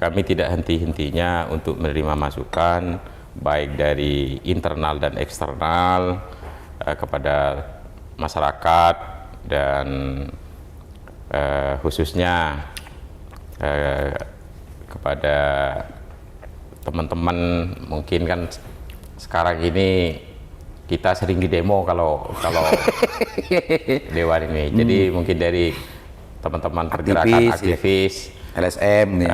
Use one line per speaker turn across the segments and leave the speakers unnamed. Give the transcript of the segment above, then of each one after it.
kami tidak henti-hentinya untuk menerima masukan baik dari internal dan eksternal kepada masyarakat dan khususnya kepada teman-teman. Mungkin kan sekarang ini kita sering di demo kalau Dewan ini. Jadi mungkin dari teman-teman pergerakan aktivis
LSM nih.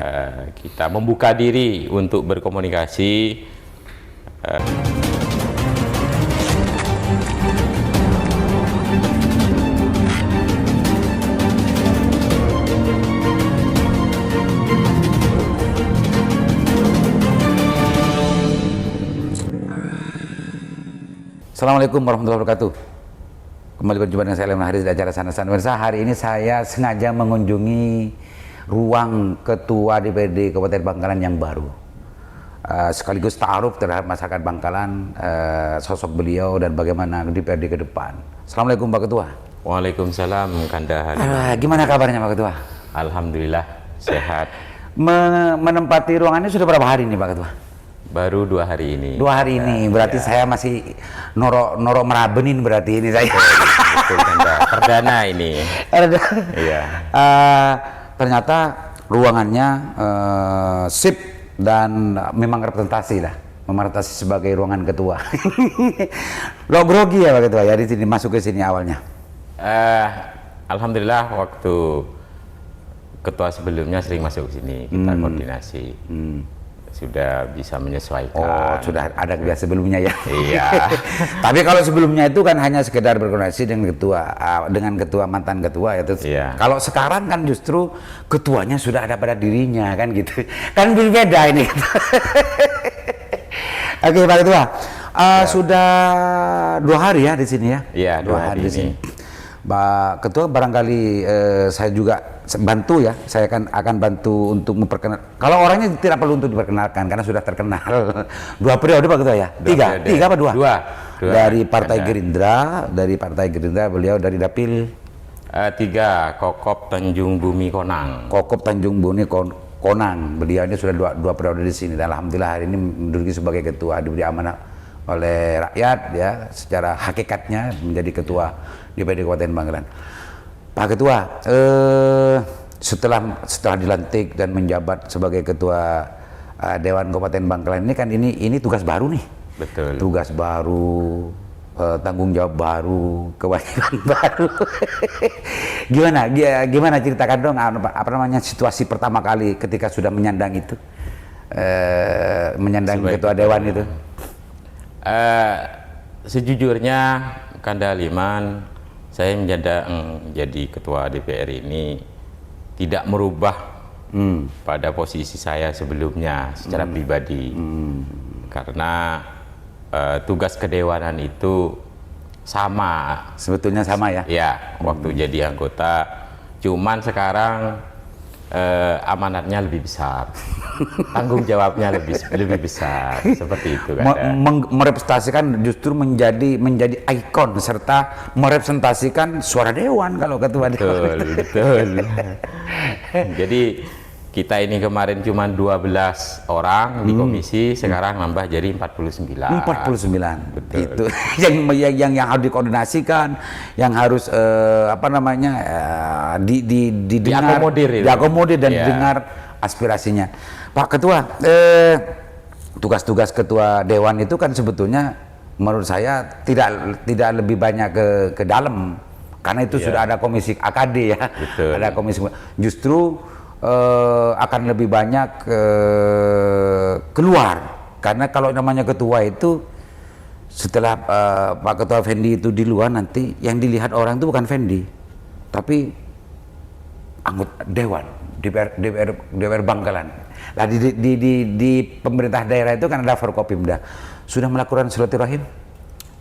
Kita membuka diri untuk berkomunikasi.
Assalamualaikum warahmatullahi wabarakatuh. Kembali berjumpa dengan saya Leman Haris di acara Sana Sana. Hari ini saya sengaja mengunjungi ruang Ketua DPRD Kabupaten Bangkalan yang baru. Sekaligus ta'aruf terhadap masyarakat Bangkalan, sosok beliau dan bagaimana DPRD ke depan. Assalamualaikum Pak Ketua.
Waalaikumsalam Kanda.
Gimana kabarnya Pak Ketua?
Alhamdulillah sehat.
Menempati ruangan ini sudah berapa hari nih Pak Ketua?
Baru 2 hari ini.
2 hari ini, berarti saya masih norok merabenin berarti ini saya.
Betul Kanda. Perdana ini. Iya.
Ternyata ruangannya sip dan memang representasi lah, merepresentasi sebagai ruangan ketua. Lo grogi ya Pak Ketua ya di sini, masuk ke sini awalnya.
Alhamdulillah waktu ketua sebelumnya sering masuk ke sini, kita koordinasi. Sudah bisa menyesuaikan.
Oh, sudah ada biasa sebelumnya ya.
Iya.
Tapi kalau sebelumnya itu kan hanya sekedar berkoordinasi dengan ketua mantan ketua ya. Terus
iya.
Kalau sekarang kan justru ketuanya sudah ada pada dirinya kan gitu. Kan berbeda ini. Oke Pak Ketua, sudah 2 hari ya di sini ya.
Iya, 2 hari
di sini. Pak Ketua, barangkali saya juga bantu ya, saya akan bantu untuk memperkenalkan. Kalau orangnya tidak perlu untuk diperkenalkan karena sudah terkenal. 2 periode Pak Ketua ya? 3 apa 2?
2.
Dari Partai Gerindra, beliau dari Dapil
3, Kokop Tanjung Bumi Konang.
Kokop Tanjung Bumi Konang. Beliau ini sudah 2 periode di sini. Dan alhamdulillah hari ini menduduki sebagai ketua, diberi amanah oleh rakyat ya, secara hakikatnya menjadi ketua DPRD Kabupaten Bangkalan. Pak Ketua, setelah dilantik dan menjabat sebagai ketua Dewan Kabupaten Bangkalan ini kan ini tugas baru nih.
Betul.
Tugas baru, tanggung jawab baru, kewajiban baru. Gimana ceritakan dong apa namanya situasi pertama kali ketika sudah menyandang itu, menyandang ketua dewan itu.
Sejujurnya Kanda Liman, saya menjadi ketua DPR ini tidak merubah pada posisi saya sebelumnya secara pribadi. Karena tugas kedewanan itu sama.
Sebetulnya sama ya?
Ya, waktu jadi anggota. Cuman sekarang amanatnya lebih besar, tanggung jawabnya lebih besar, seperti itu kan.
Merepresentasikan justru menjadi ikon serta merepresentasikan suara dewan kalau ketua dewan.
Betul. Jadi kita ini kemarin cuma 12 orang di komisi, sekarang nambah jadi 49.
49.
Betul.
Itu yang harus dikoordinasikan, yang harus diakomodir dan didengar aspirasinya. Pak Ketua, tugas-tugas ketua dewan itu kan sebetulnya menurut saya tidak lebih banyak ke dalam, karena itu sudah ada komisi AKD ya.
Betul.
Ada komisi, justru akan lebih banyak keluar, karena kalau namanya ketua itu setelah Pak Ketua Fendi itu di luar, nanti yang dilihat orang itu bukan Fendi tapi anggota dewan DPR Bangkalan. Nah, di pemerintah daerah itu kan ada Forkopimda. Sudah melakukan silaturahim?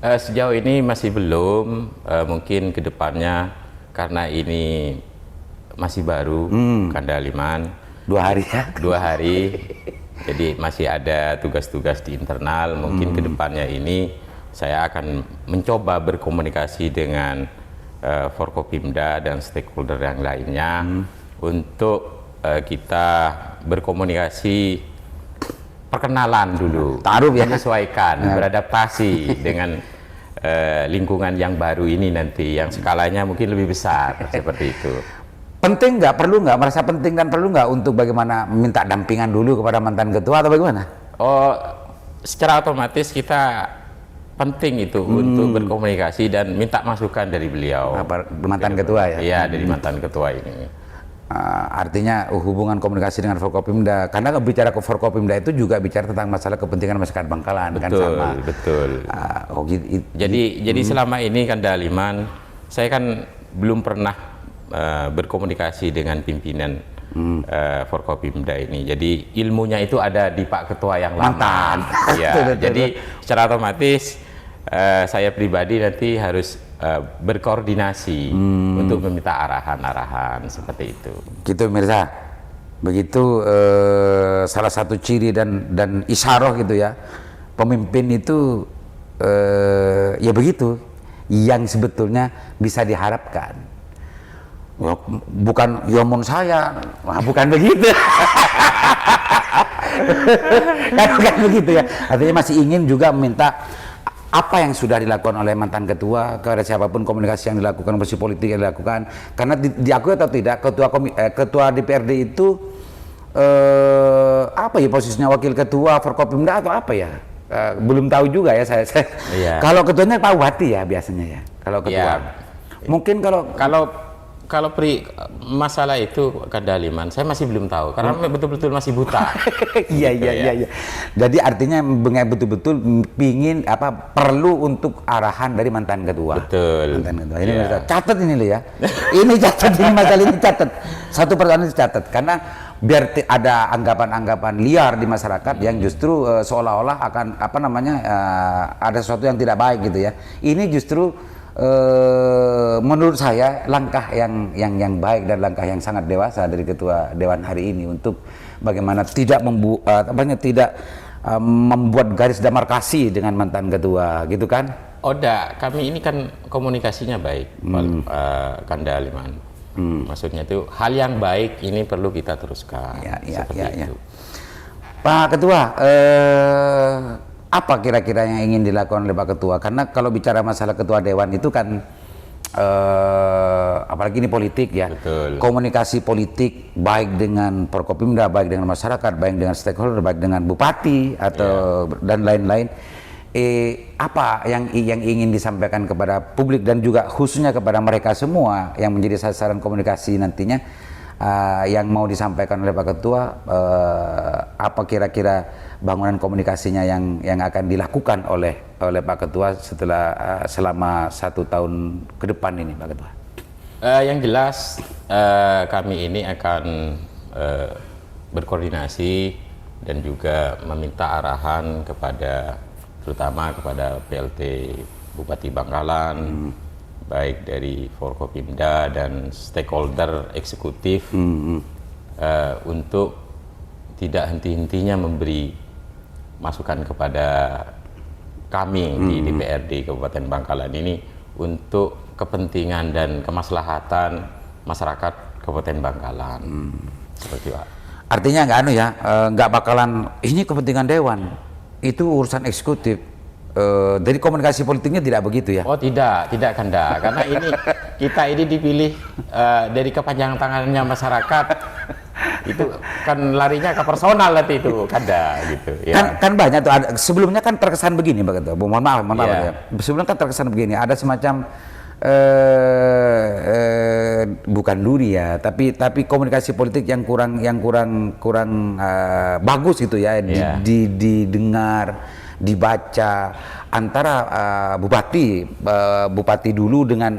Sejauh ini masih belum, mungkin kedepannya karena ini masih baru, Kanda Liman.
2 hari ya?
2 hari, jadi masih ada tugas-tugas di internal. Mungkin kedepannya ini saya akan mencoba berkomunikasi dengan Forkopimda dan stakeholder yang lainnya untuk kita berkomunikasi, perkenalan dulu,
Taruh ya.
menyesuaikan, beradaptasi dengan lingkungan yang baru ini nanti, yang skalanya mungkin lebih besar seperti itu.
Penting nggak, perlu nggak, merasa penting dan perlu nggak untuk bagaimana minta dampingan dulu kepada mantan ketua atau bagaimana?
Oh, secara otomatis kita penting itu untuk berkomunikasi dan minta masukan dari beliau.
Mantan ketua ya?
Iya, dari mantan ketua ini.
Artinya hubungan komunikasi dengan Forkopimda, karena bicara ke Forkopimda itu juga bicara tentang masalah kepentingan masyarakat Bangkalan, kan sama.
Betul. Jadi selama ini kan Daliman, saya kan belum pernah berkomunikasi dengan pimpinan Forkopimda ini. Jadi ilmunya itu ada di Pak Ketua yang lama.
Mantan.
Ya, jadi secara otomatis saya pribadi nanti harus berkoordinasi untuk meminta arahan-arahan seperti itu.
Gitu Mirza. Begitu salah satu ciri dan isyarah gitu ya. Pemimpin itu ya begitu yang sebetulnya bisa diharapkan. Bukan yomon saya, bukan begitu. Kan begitu ya. Artinya masih ingin juga meminta apa yang sudah dilakukan oleh mantan ketua kepada siapapun, komunikasi yang dilakukan, posisi politik yang dilakukan, karena diakui atau tidak ketua DPRD itu apa ya posisinya, wakil ketua Forkopimda atau apa ya, belum tahu juga ya saya.
Iya.
Kalau ketuanya Pak Bupati ya biasanya ya kalau ketua.
Iya.
Mungkin
kalau masalah itu ke Daliman, saya masih belum tahu karena betul-betul masih buta.
Iya. Jadi artinya betul-betul pingin perlu untuk arahan dari mantan ketua.
Betul.
Mantan ketua. Ini catat ini loh ya. Ini catat, ini masalah ini catat. Satu pertanyaan dicatat karena biar ada anggapan-anggapan liar di masyarakat yang justru seolah-olah akan ada sesuatu yang tidak baik gitu ya. Ini justru menurut saya langkah yang baik dan langkah yang sangat dewasa dari Ketua Dewan hari ini untuk bagaimana tidak membuat garis demarkasi dengan mantan ketua gitu kan?
Oda, kami ini kan komunikasinya baik, Kang Daliman. Maksudnya itu hal yang baik ini perlu kita teruskan. Seperti itu.
Pak Ketua, apa kira-kira yang ingin dilakukan oleh Pak Ketua? Karena kalau bicara masalah Ketua Dewan itu kan apalagi ini politik ya.
Betul.
Komunikasi politik baik dengan Forkopimda, baik dengan masyarakat, baik dengan stakeholder, baik dengan bupati atau dan lain-lain. Apa yang ingin disampaikan kepada publik dan juga khususnya kepada mereka semua yang menjadi sasaran komunikasi nantinya, yang mau disampaikan oleh Pak Ketua, apa kira-kira bangunan komunikasinya yang akan dilakukan oleh Pak Ketua selama 1 tahun ke depan ini, Pak Ketua?
Yang jelas kami ini akan berkoordinasi dan juga meminta arahan terutama kepada PLT Bupati Bangkalan, baik dari Forkopimda dan stakeholder eksekutif, untuk tidak henti-hentinya memberi masukan kepada kami di DPRD Kabupaten Bangkalan ini untuk kepentingan dan kemaslahatan masyarakat Kabupaten Bangkalan. Seperti itu.
Artinya nggak bakalan ini kepentingan Dewan, itu urusan eksekutif. Dari komunikasi politiknya tidak begitu ya? Oh
tidak Kanda, karena kita ini dipilih dari kepanjangan tangannya masyarakat. Itu kan larinya ke personal nanti itu Kanda gitu ya.
Kan banyak tuh, sebelumnya kan terkesan begini Pak Ketua. Mohon maaf ya. Sebelumnya kan terkesan begini, ada semacam bukan duri ya, tapi komunikasi politik yang kurang bagus gitu ya, didengar, dibaca antara bupati dulu dengan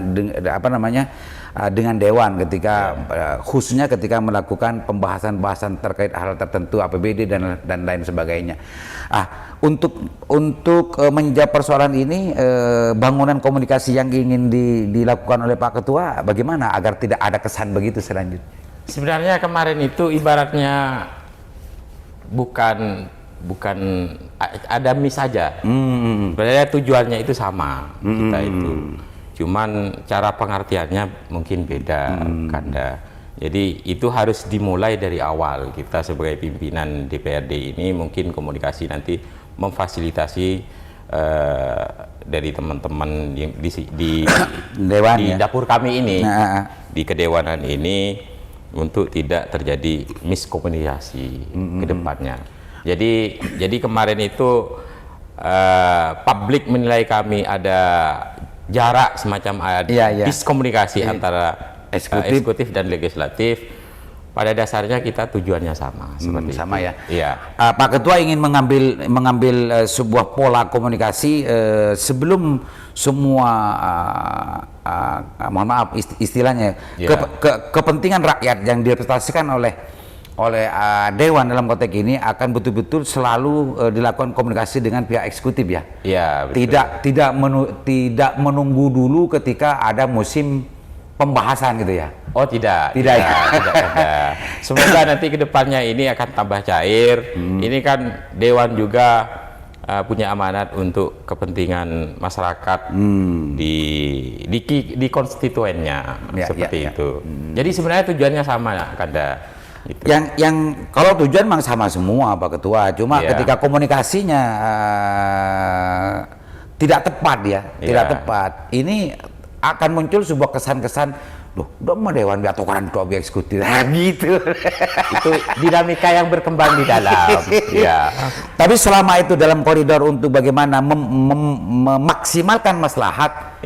Dewan ketika khususnya ketika melakukan pembahasan terkait hal tertentu APBD dan lain sebagainya. Untuk menjawab persoalan ini, bangunan komunikasi yang ingin dilakukan oleh Pak Ketua bagaimana agar tidak ada kesan begitu selanjutnya?
Sebenarnya kemarin itu ibaratnya bukan ada miss saja. Sebenarnya tujuannya itu sama kita itu. Cuman cara pengertiannya mungkin beda, Kanda. Jadi itu harus dimulai dari awal. Kita sebagai pimpinan DPRD ini mungkin komunikasi nanti memfasilitasi dari teman-teman yang di
Dewan
di
ya.
dapur kami ini,
Nah,
di kedewanan ini, untuk tidak terjadi miskomunikasi ke depannya. Jadi kemarin itu publik menilai kami ada jarak semacam diskomunikasi antara eksekutif dan legislatif. Pada dasarnya kita tujuannya sama, seperti
sama
itu.
ya.
Iya.
Pak Ketua ingin mengambil sebuah pola komunikasi sebelum semua mohon maaf istilahnya kepentingan rakyat yang direpresentasikan oleh Dewan dalam konteks ini akan betul-betul selalu dilakukan komunikasi dengan pihak eksekutif ya.
Iya, betul.
Tidak menunggu dulu ketika ada musim pembahasan gitu ya.
Oh tidak
ya.
Tidak ada. Semoga nanti kedepannya ini akan tambah cair. Ini kan Dewan juga punya amanat untuk kepentingan masyarakat di konstituennya seperti itu. Jadi sebenarnya tujuannya sama, Kanda. Gitu.
Yang kalau tujuan memang sama semua Pak Ketua, cuma ketika komunikasinya tidak tepat ya, tidak tepat. Ini akan muncul sebuah kesan-kesan, loh, udah mah Dewan atau kan ketua eksekutif, gitu.
Itu dinamika yang berkembang di dalam. Ya.
Tapi selama itu dalam koridor untuk bagaimana memaksimalkan maslahat,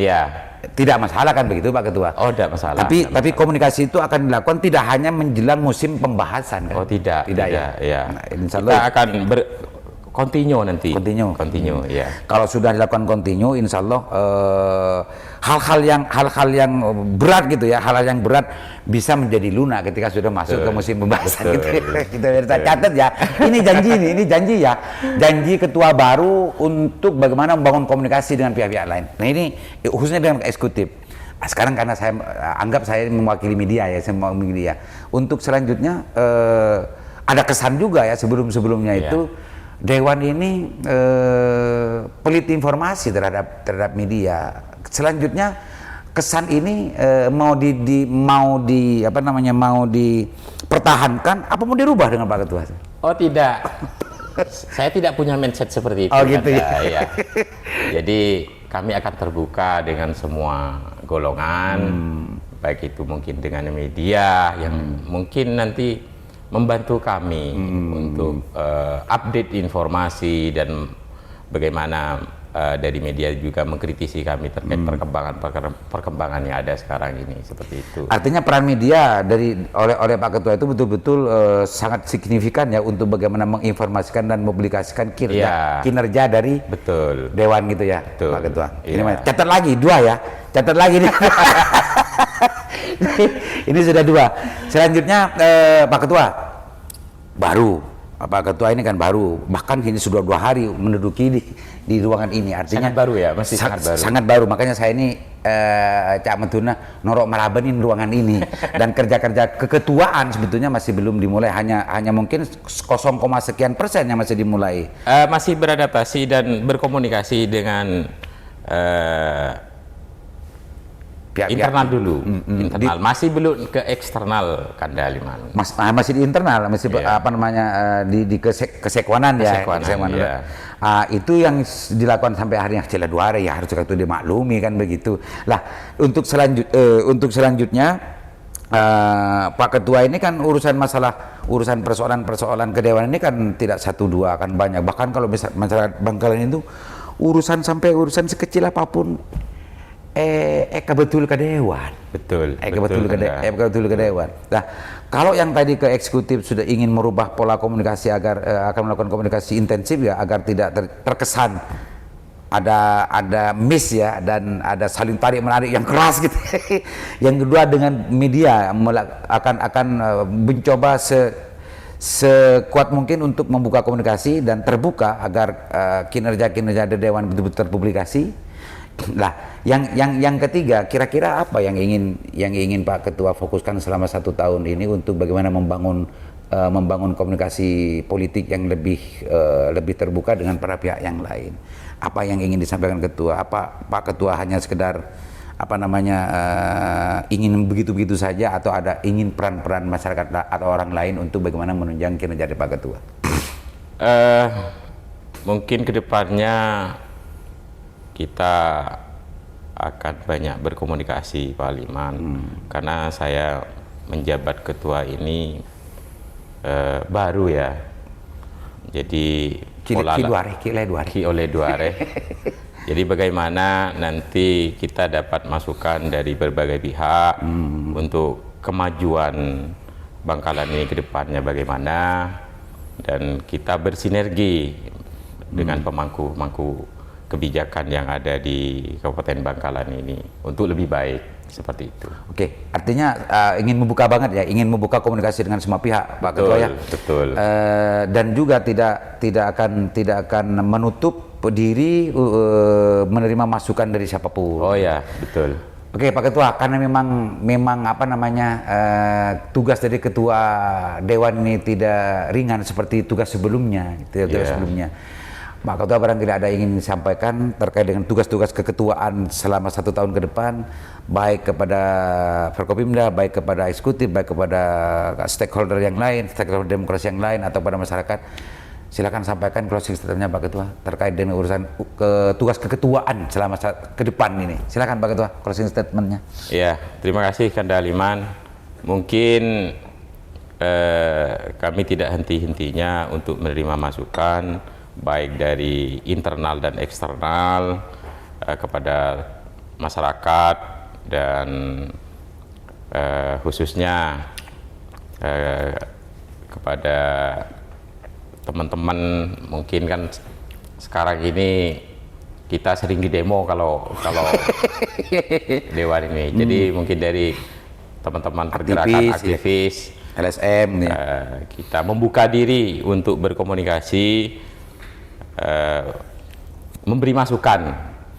tidak masalah kan begitu Pak Ketua?
Oh, tidak masalah.
Tapi komunikasi itu akan dilakukan tidak hanya menjelang musim pembahasan kan?
Oh, tidak ya.
Nah, insya Allah
kita akan continue nanti.
Continue,
ya.
Kalau sudah dilakukan continue, insya Allah hal-hal yang berat gitu ya, hal-hal yang berat bisa menjadi lunak ketika sudah masuk ke musim pembahasan gitu. Kita catat ya. Ini janji ya. Janji ketua baru untuk bagaimana membangun komunikasi dengan pihak-pihak lain. Nah ini khususnya dengan eksekutif. Nah, sekarang karena saya anggap saya mewakili media ya, saya mewakili media. Untuk selanjutnya ada kesan juga ya sebelum-sebelumnya itu. Dewan ini pelit informasi terhadap media. Selanjutnya kesan ini mau dipertahankan apa mau dirubah dengan Pak Ketua?
Oh tidak, saya tidak punya mindset seperti itu.
Oh gitu ya.
Jadi kami akan terbuka dengan semua golongan, baik itu mungkin dengan media yang mungkin nanti membantu kami untuk update informasi dan bagaimana dari media juga mengkritisi kami terkait perkembangan yang ada sekarang ini, seperti itu.
Artinya peran media oleh Pak Ketua itu betul-betul sangat signifikan ya untuk bagaimana menginformasikan dan mempublikasikan kinerja dari Dewan gitu ya, Pak Ketua. Ini catat lagi 2 ya, catat lagi nih. Ini sudah 2. Selanjutnya Pak Ketua baru, Pak Ketua ini kan baru, bahkan ini sudah 2 hari menduduki di ruangan ini, artinya
sangat baru ya, masih
sangat baru. Makanya saya ini Cak Mentuna norok marabanin ruangan ini dan kerja-kerja keketuaan sebetulnya masih belum dimulai, hanya mungkin 0, sekian persen yang masih dimulai.
Masih beradaptasi dan berkomunikasi dengan pihak internal dulu, internal, masih belum ke eksternal Kanda Liman.
Masih di internal, masih di kesekwanan ya. Itu yang dilakukan sampai hari yang 2 hari ya, harus itu dimaklumi kan begitu. Lah untuk selanjutnya Pak Ketua ini kan urusan persoalan kedewanan ini kan tidak 1, 2, akan banyak. Bahkan kalau masyarakat Bangkalan itu urusan sekecil apapun betul ke Dewan.
Betul
ke Dewan. Nah, kalau yang tadi ke eksekutif sudah ingin merubah pola komunikasi agar akan melakukan komunikasi intensif ya, agar tidak terkesan ada miss ya, dan ada saling tarik menarik yang keras gitu. Yang kedua dengan media akan mencoba sekuat mungkin untuk membuka komunikasi dan terbuka agar kinerja Dewan betul-betul terpublikasi. Lah, yang ketiga, kira-kira apa yang ingin Pak Ketua fokuskan selama 1 tahun ini untuk bagaimana membangun komunikasi politik yang lebih terbuka dengan para pihak yang lain? Apa yang ingin disampaikan Ketua? Apa Pak Ketua hanya sekedar ingin begitu-begitu saja atau ada ingin peran-peran masyarakat atau orang lain untuk bagaimana menunjang kinerja dari Pak Ketua?
Mungkin kedepannya kita akan banyak berkomunikasi Pak Liman, karena saya menjabat ketua ini baru ya, jadi ki oleh duare. Jadi bagaimana nanti kita dapat masukan dari berbagai pihak untuk kemajuan Bangkalan ini ke depannya bagaimana, dan kita bersinergi dengan pemangku kebijakan yang ada di Kabupaten Bangkalan ini untuk lebih baik, seperti itu.
Oke, artinya ingin membuka banget ya, ingin membuka komunikasi dengan semua pihak, Pak Ketua ya.
Betul.
Dan juga tidak akan menutup diri menerima masukan dari siapapun.
Oh ya, betul.
Oke, Pak Ketua, karena memang tugas dari Ketua Dewan ini tidak ringan seperti tugas sebelumnya, sebelumnya. Pak Ketua barangkali ada ingin disampaikan terkait dengan tugas-tugas keketuaan selama 1 tahun ke depan, baik kepada Forkopimda, baik kepada eksekutif, baik kepada stakeholder yang lain, stakeholder demokrasi yang lain, atau pada masyarakat. Silakan sampaikan closing statement-nya Pak Ketua terkait dengan urusan tugas keketuaan selama ke depan ini. Silakan Pak Ketua, closing statement-nya.
Ya, terima kasih Kanda Aliman. Mungkin kami tidak henti-hentinya untuk menerima masukan baik dari internal dan eksternal kepada masyarakat, dan khususnya kepada teman-teman. Mungkin kan sekarang ini kita sering di demo kalau Dewan ini. Jadi mungkin dari teman-teman pergerakan aktivis
LSM
kita membuka diri untuk berkomunikasi, memberi masukan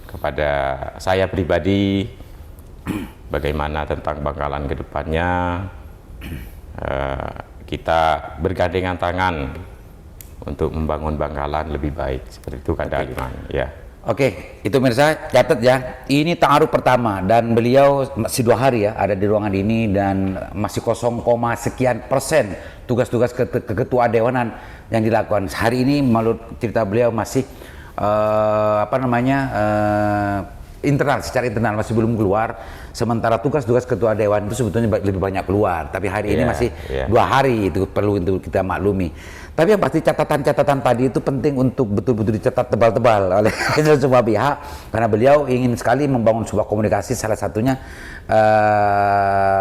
kepada saya pribadi bagaimana tentang Bangkalan ke depannya. Kita bergandengan tangan untuk membangun Bangkalan lebih baik, seperti itu Kanda Aliman ya.
Oke, itu pemirsa, catat ya. Ini ta'aruf pertama dan beliau masih 2 hari ya ada di ruangan ini, dan masih 0, sekian persen tugas-tugas keketua dewanan yang dilakukan. Hari ini menurut cerita beliau masih internal, secara internal masih belum keluar. Sementara tugas-tugas ketua dewan itu sebetulnya lebih banyak keluar. Tapi hari ini masih 2 hari, itu perlu untuk kita maklumi. Tapi yang pasti catatan-catatan tadi itu penting untuk betul-betul dicatat tebal-tebal oleh semua pihak, karena beliau ingin sekali membangun sebuah komunikasi, salah satunya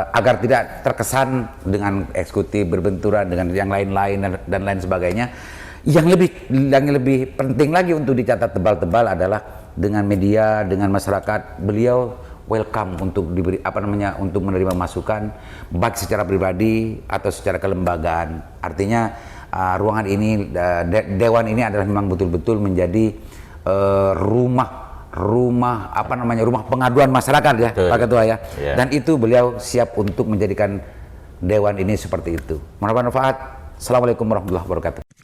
agar tidak terkesan dengan eksekutif berbenturan dengan yang lain-lain dan lain sebagainya. Yang lebih penting lagi untuk dicatat tebal-tebal adalah dengan media, dengan masyarakat. Beliau welcome untuk diberi untuk menerima masukan baik secara pribadi atau secara kelembagaan. Artinya ruangan ini, dewan ini adalah memang betul-betul menjadi rumah pengaduan masyarakat ya, Pak Ketua ya. Dan itu beliau siap untuk menjadikan dewan ini seperti itu. Mohon maaf. Assalamualaikum warahmatullahi wabarakatuh.